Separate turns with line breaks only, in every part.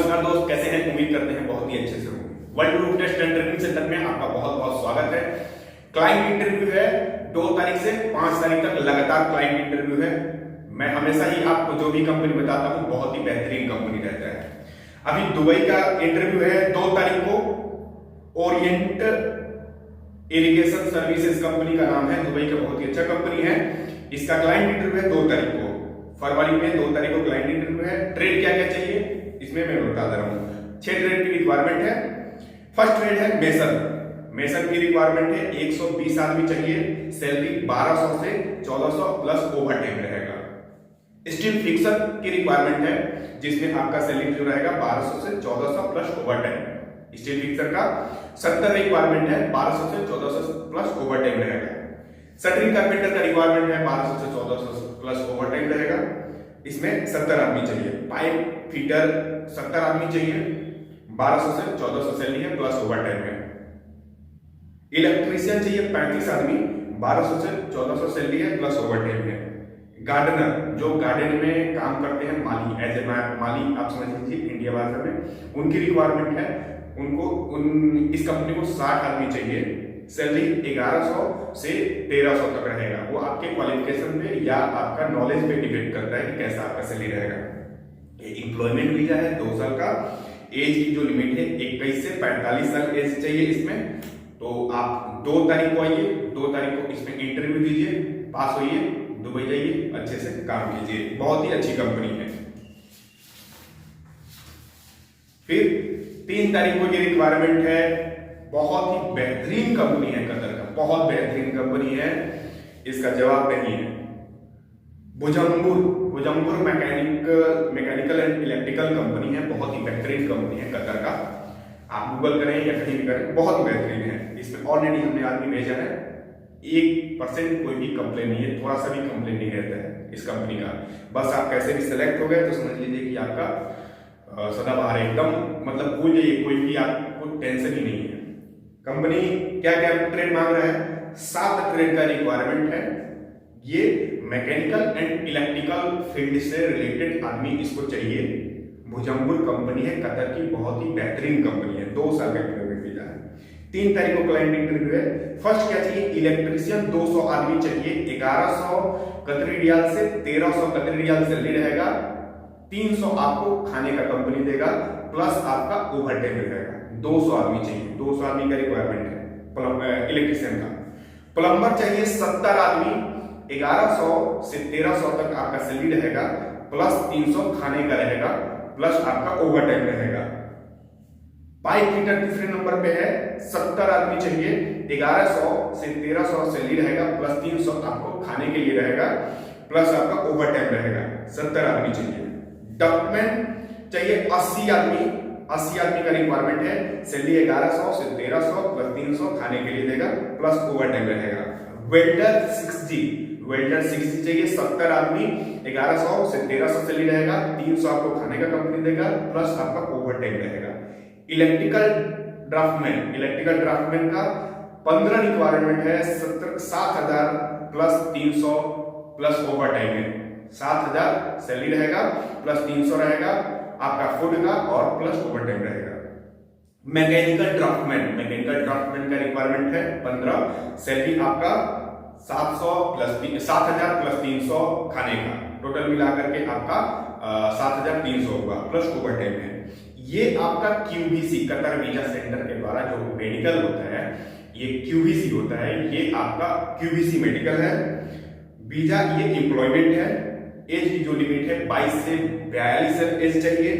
नमस्कार दोस्त, कैसे हैं? उम्मीद करते हैं बहुत ही अच्छे से होंगे। World group test and training centre में आपका बहुत बहुत स्वागत है। क्लाइंट इंटरव्यू है 2 तारीख से 5 तारीख तक लगातार क्लाइंट इंटरव्यू है। मैं हमेशा ही आपको जो भी कंपनी बताता हूं बहुत ही बेहतरीन कंपनी रहता है। अभी दुबई का इंटरव्यू है 2 तारीख को। ओरिएंट इरिगेशन सर्विसेज कंपनी का नाम है, दुबई का बहुत ही अच्छा कंपनी है। इसका क्लाइंट इंटरव्यू है 2 तारीख को, फरवरी में 2 तारीख को क्लाइंट इंटरव्यू है। ट्रेड क्या क्या चाहिए इसमें मैं बता दे रहा हूं। 6 ट्रेड की रिक्वायरमेंट है। फर्स्ट ट्रेड है मेसन की रिक्वायरमेंट है, 120 आदमी चाहिए। सैलरी 1200 से 1400 प्लस ओवर टाइम रहेगा। स्टील फिक्सर की रिक्वायरमेंट है जिसमें आपका सैलरी जो रहेगा 1200 से 1400 plus over time. Steel fixer का 70 रिक्वायरमेंट है, 1200 से 1400 प्लस ओवर टाइम रहेगा। शटरिंग कारपेंटर का रिक्वायरमेंट है 1200 से 1400 प्लस ओवर टाइम रहेगा। इसमें 70 आदमी चाहिए। पाइप फीटर 70 आदमी चाहिए, 1200 से 1400 सैलरी है प्लस ओवर टाइम है। इलेक्ट्रीशियन चाहिए 35 आदमी, 1200 से 1400 सैलरी है प्लस ओवर टाइम है। गार्डनर जो गार्डन में काम करते हैं, माली एज ए माली आप समझ लीजिए इंडिया भाषा में, उनकी रिक्वायरमेंट है। इस कंपनी को 60 आदमी चाहिए। सैलरी 1100 से 1300 तक रहेगा। वो आपके क्वालिफिकेशन पे या आपका नॉलेज पे डिपेंड करता है कि कैसा आपका सैलरी रहेगा। ये एम्प्लॉयमेंट वीजा है 2 साल का। एज की जो लिमिट है 21 से 45 साल एज चाहिए इसमें। तो आप 2 तारीख को आइए, 2 तारीख को इसमें इंटरव्यू दीजिए, पास होइए, दुबई जाइए, अच्छे से काम कीजिए। बहुत ही अच्छी कंपनी है। फिर 3 तारीख को ये रिक्वायरमेंट है। बहुत ही बेहतरीन कंपनी है कतर का, बहुत बेहतरीन कंपनी है, इसका जवाब नहीं है। बुजम्बुर मैकेनिकल एंड इलेक्ट्रिकल कंपनी है, बहुत ही बेहतरीन कंपनी है कतर का। आप गूगल करें या कहीं भी करें, बहुत ही बेहतरीन है। इसमें ऑलरेडी हमने आदमी भेजा है, 1% कोई भी कंप्लेन नहीं है, थोड़ा सा भी कंप्लेन नहीं रहता है इस कंपनी का। बस आप कैसे भी सिलेक्ट हो गए तो समझ लीजिए कि आपका सदाबहार एकदम, मतलब भूल जाइए, कोई भी आपको टेंशन ही नहीं है। कंपनी क्या क्या ट्रेड मांग रहा है? 7 ट्रेड का रिक्वायरमेंट है। ये मैकेनिकल एंड इलेक्ट्रिकल फील्ड से रिलेटेड आदमी इसको चाहिए। बुजम्बुर कंपनी है कतर की, बहुत ही बेहतरीन कंपनी है। 2 साल का इंटरव्यू वीजा है। 3 तारीख को क्लाइंट इंटरव्यू है। फर्स्ट क्या चाहिए? इलेक्ट्रीशियन 200 आदमी चाहिए। 1100 कतरी रियाल से 1300 कतरी रियाल सैलरी रहेगा। 300 आपको खाने का कंपनी देगा प्लस आपका ओवर टाइम रहेगा। 200 आदमी चाहिए, 200 आदमी का रिक्वायरमेंट है इलेक्ट्रीशियन का। प्लम्बर चाहिए 70 आदमी, 1100 से 1300 तक आपका सैलरी रहेगा प्लस 300 खाने का रहेगा प्लस आपका ओवर टाइम रहेगा। पाइप फिटर तीसरे नंबर पे है, 70 आदमी चाहिए, 1100 से 1300 सैलरी रहेगा प्लस 300 आपको खाने के लिए रहेगा प्लस आपका ओवर टाइम रहेगा। 70 आदमी चाहिए। डॉक्यूमेंट चाहिए 80 आदमी का रिक्वायरमेंट है। सैलरी 1100 से 1300 प्लस 300 खाने के लिए देगा प्लस ओवर टाइम रहेगा। वेल्डर 6G चाहिए 70 आदमी, 1100 से 1300 सैलरी रहेगा, 300 आपको खाने का कंपनी देगा प्लस आपका ओवर टाइम रहेगा। इलेक्ट्रिकल ड्राफ्टमैन का 15 रिक्वायरमेंट है। 7000 प्लस 300 प्लस ओवर टाइम है। 7000 सैलरी रहेगा प्लस 300 रहेगा आपका फूड का और प्लस ओवर टाइम रहेगा। मैकेनिकल ड्राफ्टमैन का रिक्वायरमेंट है 15, सैलरी आपका 7000 प्लस 300 खाने का, टोटल मिलाकर के आपका 7300 होगा प्लस ओवर टाइम है। ये आपका QVC कतर वीजा सेंटर के द्वारा जो मेडिकल होता है, ये QVC होता है। ये आपका QVC मेडिकल है। वीजा ये एम्प्लॉयमेंट है। एज की जो लिमिट है 22 से 42 साल एज चाहिए।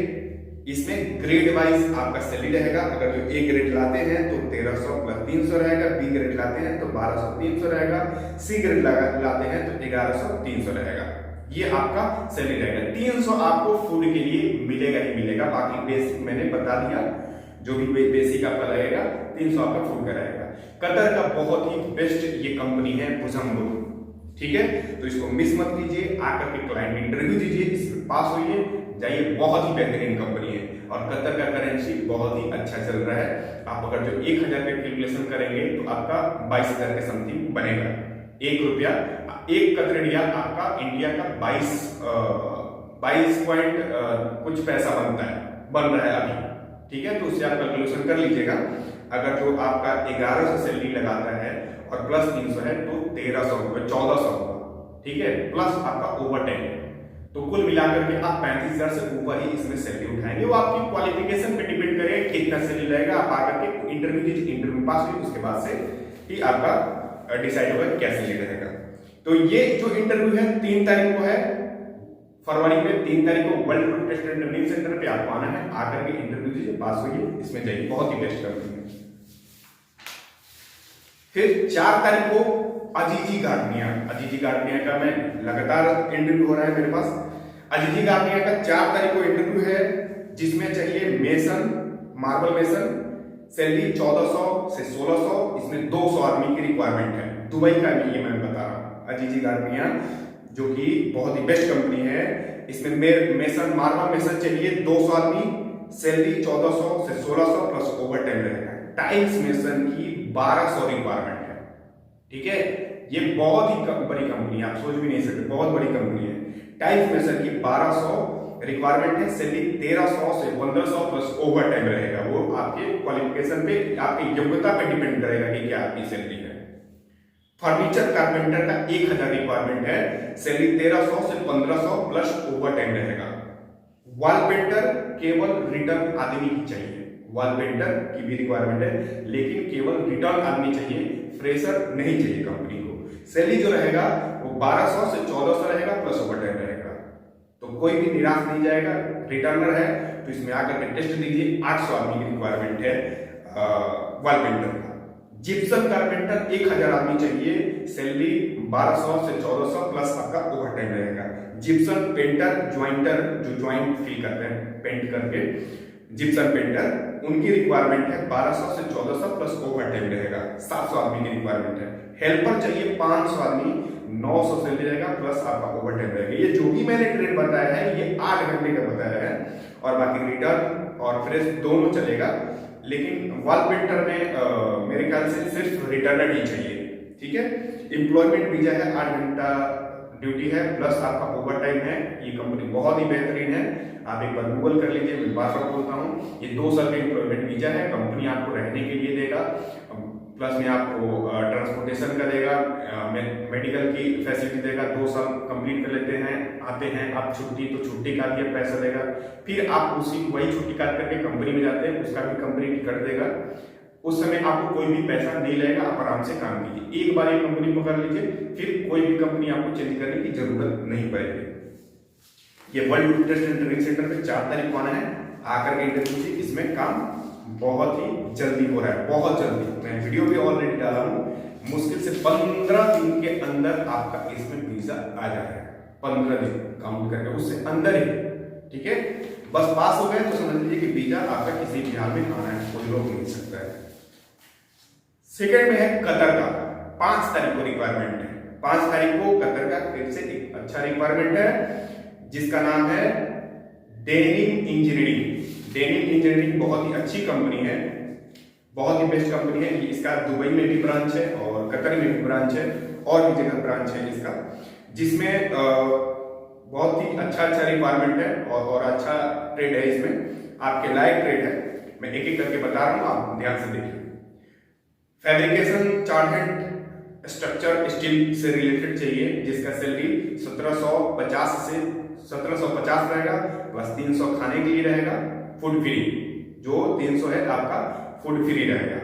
इसमें ग्रेड वाइज आपका सैलरी रहेगा। अगर जो A ग्रेड लाते हैं तो 1300 प्लस 300 रहेगा, B ग्रेड लाते हैं तो 1200 300 रहेगा, C ग्रेड लाते हैं तो 1100 300 रहेगा। ये आपका सैलरी रहेगा। 300 आपको फूड के लिए मिलेगा ही मिलेगा, बाकी बेसिक मैंने बता दिया, जो भी बेसिक आपका लगेगा 300 आपका फूड का रहेगा। कतर का बहुत ही बेस्ट ये कंपनी है बुजम्बुर, ठीक है। तो इसको मिस मत कीजिए, आकर के क्लाइंट इंटरव्यू दीजिए, इसमें पास होइए, जाइए। बहुत ही बेहतरीन कंपनी है और कतर का करेंसी बहुत ही अच्छा चल रहा है। आप अगर जो 1000 का कैलकुलेशन करेंगे तो आपका 22000 के समथिंग बनेगा। 1 रुपया 1 कतरी रियाल आपका इंडिया का 22 पॉइंट कुछ पैसा बनता है। बन रहा है अभी, ठीक है। तो उससे आप कैलकुलेशन कर लीजिएगा। अगर जो आपका 1100 सैलरी लगाता है और प्लस 300 है तो 1300 रुपये, 1400 होगा, ठीक है, प्लस आपका ओवर टाइम, तो कुल मिलाकर के आप 35,000 से ऊपर ही इसमें सैलरी उठाएंगे। वो आपकी क्वालिफिकेशन पे डिपेंड करेगा कितना सैलरी रहेगा। आप आकर के इंटरव्यू पास हुई उसके बाद से ही आपका डिसाइड होगा क्या सैलरी रहेगा। तो ये जो इंटरव्यू है 3 तारीख को है, फरवरी में 3 तारीख को world test and training centre पे आपको आना है। आकर के इंटरव्यू दीजिए, पास होइए, इसमें जाइए, बहुत ही बेस्ट कंपनी है। फिर 4 तारीख को अजीजी गार्डनिया का मैं लगातार इंटरव्यू हो रहा है मेरे पास। अजीजी गार्डनिया का 4 तारीख को इंटरव्यू है, जिसमें चाहिए मेसन, मार्बल मेसन, सैलरी 1400 से 1600, इसमें 200 आदमी की रिक्वायरमेंट है। दुबई का भी ये मैं बता रहा हूँ, अजीजी गार्डनिया जो कि बहुत ही बेस्ट कंपनी है। इसमें मेसन, मार्बल मेसन चाहिए 200 आदमी, सैलरी 1400 से 1600 प्लस ओवर टाइम रहेगा। टाइल्स मेसन की 1200 रिक्वायरमेंट है, ठीक है। ये बहुत ही बड़ी कंपनी है, आप सोच भी नहीं सकते, बहुत बड़ी कंपनी है। टाइल्स मेसन की 1200 रिक्वायरमेंट है, सैलरी 1300 से 1500 प्लस ओवर टाइम रहेगा। वो आपके क्वालिफिकेशन पे, आपकी योग्यता पे डिपेंड करेगा कि क्या आपकी सैलरी है। फर्नीचर कारपेंटर का 1000 रिक्वायरमेंट है, सैलरी 1300 से 1500 प्लस ओवर टाइम रहेगा। वॉल पेंटर केवल रिटर्न आदमी की चाहिए, वॉल पेंटर की भी रिक्वायरमेंट है, लेकिन केवल रिटर्न आदमी चाहिए, फ्रेशर नहीं चाहिए कंपनी को। सैलरी जो रहेगा वो 1200 से 1400 रहेगा प्लस ओवर टाइम रहेगा। तो कोई भी निराश नहीं जाएगा, रिटर्नर है तो इसमें आकर के टेस्ट दीजिए। 800 आदमी की रिक्वायरमेंट है वॉल पेंटर का। जिप्सम कारपेंटर 1000 आदमी चाहिए, सैलरी 1200 से 1400 प्लस आपका ओवर टाइम रहेगा। जिप्सम पेंटर, ज्वाइंटर जो ज्वाइंट फिल करते हैं पेंट करके, जिप्सम पेंटर, उनकी रिक्वायरमेंट है 1200 से 1400 प्लस ओवर टाइम रहेगा। 700 आदमी की रिक्वायरमेंट है। हेल्पर चाहिए 500 आदमी, 900 सैलरी रहेगा प्लस आपका ओवर टाइम रहेगा। ये जो भी मैंने ट्रेड बताया है ये 8 घंटे का बताया है, और बाकी रिटर्न और फ्रेश दोनों चलेगा। लेकिन वॉल पेंटर में मेरे ख्याल से सिर्फ रिटर्नर ही चाहिए, ठीक है। एम्प्लॉयमेंट वीजा है, 8 घंटा ड्यूटी है प्लस आपका ओवर टाइम है। ये कंपनी बहुत ही बेहतरीन है, आप एक बार गूगल कर लीजिए, मैं बार बार बोलता हूँ। ये 2 साल का एम्प्लॉयमेंट वीजा है, कंपनी आपको रहने के लिए देगा, प्लस में आपको ट्रांसपोर्टेशन का देगा, मेडिकल की फैसिलिटी देगा। 2 साल कंप्लीट कर लेते हैं, आते हैं आप छुट्टी, तो छुट्टी का भी पैसा देगा। फिर आप वही छुट्टी काट करके कंपनी में जाते हैं, उसका भी कंपनी टिकट देगा। उस समय आपको कोई भी पैसा नहीं लगेगा, आप आराम से काम कीजिए। एक बार ये कंपनी पकड़ लीजिए, फिर कोई भी कंपनी आपको चेंज करने की जरूरत नहीं पड़ेगी। ये world test and training centre पे 4 तारीख को आना है, आकर के इंटरव्यू कीजिए। इसमें काम बहुत ही जल्दी हो रहा है, बहुत जल्दी। मैं वीडियो भी ऑलरेडी डाला हूँ, मुश्किल से 15 दिन के अंदर आपका इसमें वीजा आ जाएगा। 15 दिन काउंट करके, उससे अंदर ही, ठीक है। बस पास हो गए तो समझ लीजिए कि वीजा आपका किसी भी हाल में आना है, कोई रोक नहीं सकता है। सेकेंड में है कतर का, 5 तारीख को रिक्वायरमेंट है। 5 तारीख को कतर का फिर से एक अच्छा रिक्वायरमेंट है, जिसका नाम है डेनिम इंजीनियरिंग। डेनिम इंजीनियरिंग बहुत ही अच्छी कंपनी है, बहुत ही बेस्ट कंपनी है। इसका दुबई में भी ब्रांच है और कतर में भी ब्रांच है, और भी जगह ब्रांच है इसका, जिसमें बहुत ही अच्छा रिक्वायरमेंट है और अच्छा ट्रेड है। इसमें आपके लायक ट्रेड है, मैं एक एक करके बता रहा हूँ, आप ध्यान से देखिए। Fabrication, chart and structure steel से रिलेटेड चाहिए, जिसका सैलरी 1750 रहेगा प्लस 300 खाने के लिए रहेगा, फूड फ्री। जो 300 है आपका फूड फ्री रहेगा।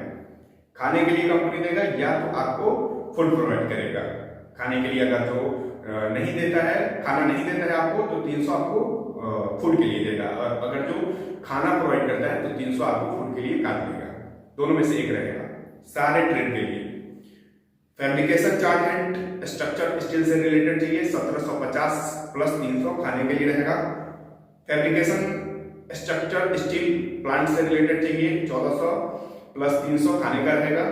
खाने के लिए कंपनी देगा या तो आपको फूड प्रोवाइड करेगा। खाने के लिए अगर तो नहीं देता है, खाना नहीं देता है आपको, तो 300 आपको फूड के लिए देगा, और अगर जो खाना प्रोवाइड करता है तो 300 आपको फूड के लिए काट देगा। दोनों में से एक रहेगा सारे ट्रेड के लिए। Fabrication, chart and structure steel से रिलेटेड चाहिए, 1750 प्लस 300 खाने के लिए रहेगा। फैब्रिकेशन स्ट्रक्चर स्टील प्लांट से रिलेटेड चाहिए, 1400 प्लस 300 खाने का रहेगा।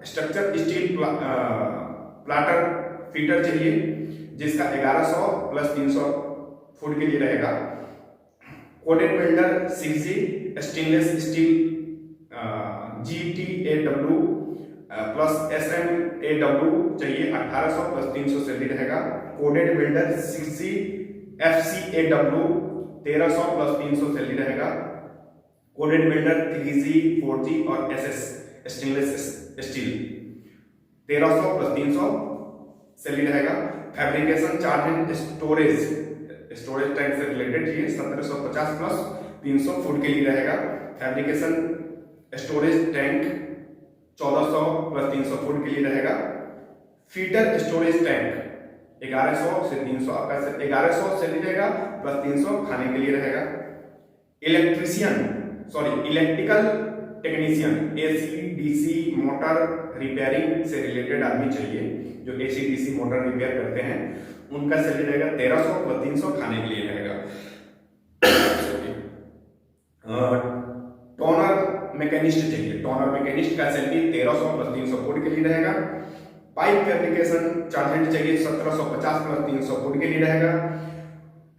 स्ट्रक्चर स्टील प्लाटर फीटर चाहिए, जिसका 1100 प्लस 300 फूड के लिए रहेगा। Coated welder 6G stainless steel GTAW plus SMAW चाहिए, 1800 प्लस 300 सैलरी रहेगा। Coded welder 6G FCAW 1300 plus 300 salary रहेगा। कोडेड वेल्डर 3G 4G और SS stainless steel 1300 plus 300 salary रहेगा। Fabrication charge and storage tank से related ये 1750 plus 300 foot के लिए रहेगा। Fabrication storage tank 1400 plus 300 foot के लिए रहेगा। फीटर स्टोरेज टैंक 1100 से 300 आपका 1100 से रहेगा प्लस 300 खाने के लिए रहेगा। Electrical technician AC DC motor repairing से रिलेटेड आदमी चाहिए जो AC DC मोटर रिपेयर करते हैं, उनका सैलरी रहेगा 1300 प्लस 300 खाने के लिए रहेगा। टोनर मैकेनिस्ट चाहिए, टोनर मैकेनिस्ट का सैलरी 1300 प्लस 300 फुट के लिए रहेगा। पाइप फैब्रिकेशन चार्जेंट चाहिए 1750 प्लस 300 फुट के लिए रहेगा।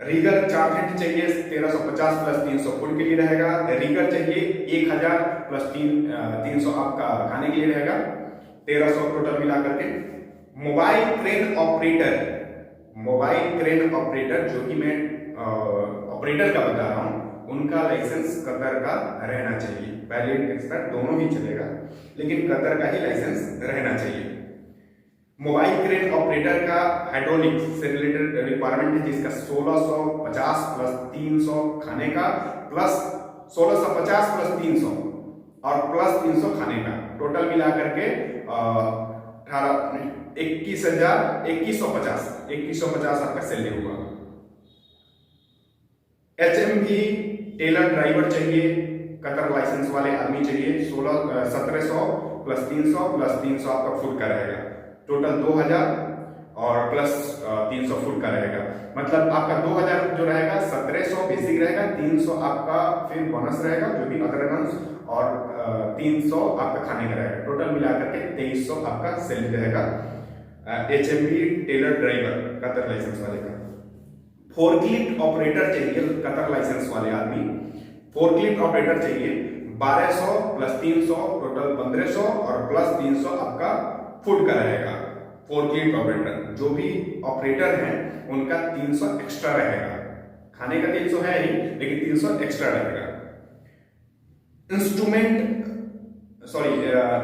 रीगर चार्जेंट चाहिए 1350 प्लस 300 फुट के लिए रहेगा। रीगर चाहिए 1000 प्लस 300 आपका खाने के लिए रहेगा, 1300 टोटल मिला करके। मोबाइल क्रेन ऑपरेटर जो कि मैं ऑपरेटर का बता रहा हूं, उनका लाइसेंस कतर का रहना चाहिए। वैलिड एक्सपर्ट दोनों ही चलेगा, लेकिन कतर का ही लाइसेंस रहना चाहिए। मोबाइल क्रेन ऑपरेटर का हाइड्रोलिक से रिलेटेड रिक्वायरमेंट है, जिसका 1650 प्लस 300 खाने का प्लस 1650 प्लस 300 और प्लस 300 खाने का टोटल मिला करके 2150 आपका सैलरी होगा। HMV टेलर ड्राइवर चाहिए, कतर लाइसेंस वाले आदमी चाहिए। 1700 प्लस 300 आपका फुट का रहेगा, टोटल 2000 और प्लस 300 फुट का रहेगा। मतलब आपका 2000 जो रहेगा 1700 बेसिक रहेगा, 300 आपका फिर बोनस रहेगा जो भी अदर अमाउंट्स, और 300 आपका खाने का रहेगा। टोटल मिलाकर के 2300 आपका सैलरी रहेगा HMV trailer driver Qatar licence वाले का। फोर्कलिफ्ट ऑपरेटर चाहिए कतर लाइसेंस वाले आदमी, फोर्कलिफ्ट ऑपरेटर चाहिए 1200 प्लस 300 टोटल 1500 और प्लस 300 आपका फुट का रहेगा। फोर्कलिफ्ट ऑपरेटर जो भी ऑपरेटर हैं उनका 300 एक्स्ट्रा रहेगा, खाने का 300 है ही लेकिन 300 एक्स्ट्रा रहेगा।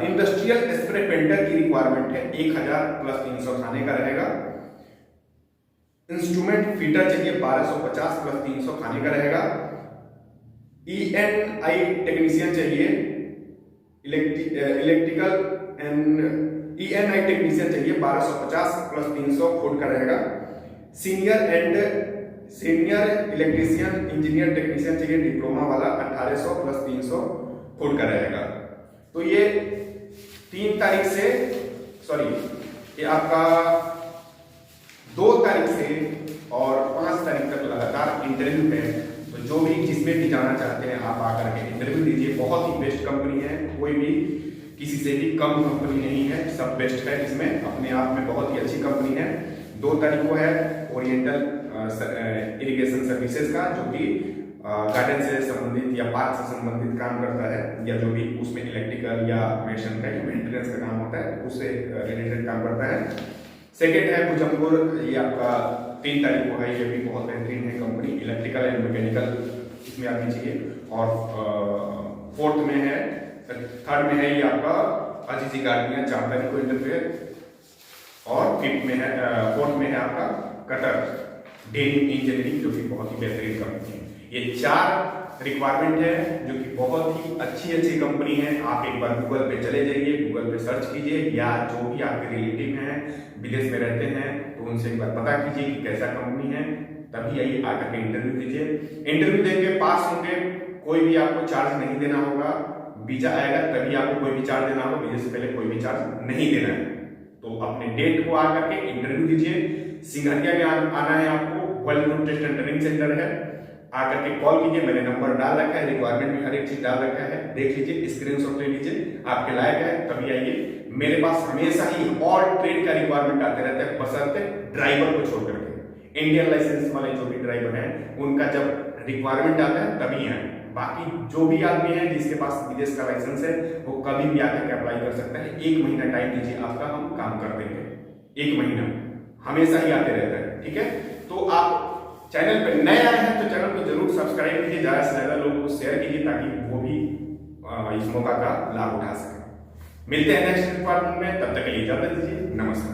इंडस्ट्रियल स्प्रे पेंटर की रिक्वायरमेंट है 1000 प्लस 300 खाने का रहेगा। इंस्ट्रूमेंट फीटर चाहिए 1250 प्लस 300 खाने का रहेगा। ENI टेक्नीशियन चाहिए इलेक्ट्रिकल एंड ENI टेक्नीशियन चाहिए 1250 प्लस 300 फुट का रहेगा। सीनियर इलेक्ट्रीशियन इंजीनियर टेक्नीशियन चाहिए डिप्लोमा वाला 1800 प्लस 300 फुट का रहेगा। तो ये 3 तारीख से ये आपका 2 तारीख से और 5 तारीख तक लगातार इंटरव्यू है। तो जो भी जिसमें भी जाना चाहते हैं आप आकर के इंटरव्यू दीजिए। बहुत ही बेस्ट कंपनी है, कोई भी किसी से भी कम कंपनी नहीं है, सब बेस्ट है इसमें, अपने आप में बहुत ही अच्छी कंपनी है। 2 तारीख को है ओरिएंटल इरिगेशन सर्विसेज का, जो कि गार्डन से संबंधित या पार्क से संबंधित काम करता है, या जो भी उसमें इलेक्ट्रिकल या मेशन का या मेंटेनेंस का काम होता है उससे रिलेटेड काम करता है। सेकेंड है भुजंगपुर, ये आपका 3 तारीख को है, ये भी बहुत बेहतरीन है कंपनी, इलेक्ट्रिकल एंड मैकेनिकल इसमें आदमी चाहिए। और थर्ड में है ये आपका अजीजी गार्डनिया 4 तारीख को इंटरव्यू है। और फोर्थ में है आपका कटर डेनिम इंजीनियरिंग, जो कि बहुत ही बेहतरीन कंपनी है। ये 4 रिक्वायरमेंट है जो कि बहुत ही अच्छी कंपनी है। आप एक बार गूगल पे चले जाइए, गूगल पे सर्च कीजिए, या जो भी आपके रिलेटिव हैं विदेश में रहते हैं तो उनसे एक बार पता कीजिए कि कैसा कंपनी है, तभी आइए आकर के इंटरव्यू दीजिए। इंटरव्यू देंगे, पास होंगे, कोई भी आपको चार्ज नहीं देना होगा। वीजा आएगा तभी आपको कोई भी चार्ज देना होगा, वीजा से पहले कोई भी चार्ज नहीं देना है। तो अपने डेट को आकर के इंटरव्यू दीजिए। सिंघानिया में आना है आपको, world route test and training centre है, आकर के कॉल कीजिए। मैंने नंबर डाल रखा है, रिक्वायरमेंट भी हर एक चीज डाल रखा है, देख लीजिए, स्क्रीनशॉट ले लीजिए, आपके लायक है तभी आइए। मेरे पास हमेशा ही ऑल ट्रेड का रिक्वायरमेंट आते रहता है, बशर्ते ड्राइवर को छोड़ करके। इंडियन लाइसेंस वाले जो भी ड्राइवर हैं उनका जब रिक्वायरमेंट आता है तभी आए। बाकी जो भी आदमी है जिसके पास विदेश का लाइसेंस है वो कभी भी आकर के अप्लाई कर सकता है। 1 महीना टाइम दीजिए, आपका हम काम कर देंगे। 1 महीना हमेशा ही आते रहता है, ठीक है। तो आप चैनल पे नए आए हैं तो चैनल को जरूर सब्सक्राइब कीजिए, ज्यादा से ज्यादा लोगों को शेयर कीजिए ताकि वो भी इस मौका का लाभ उठा सके। मिलते हैं नेक्स्ट डिपार्टमेंट में, तब तक के लिए इजाजत दीजिए, नमस्कार।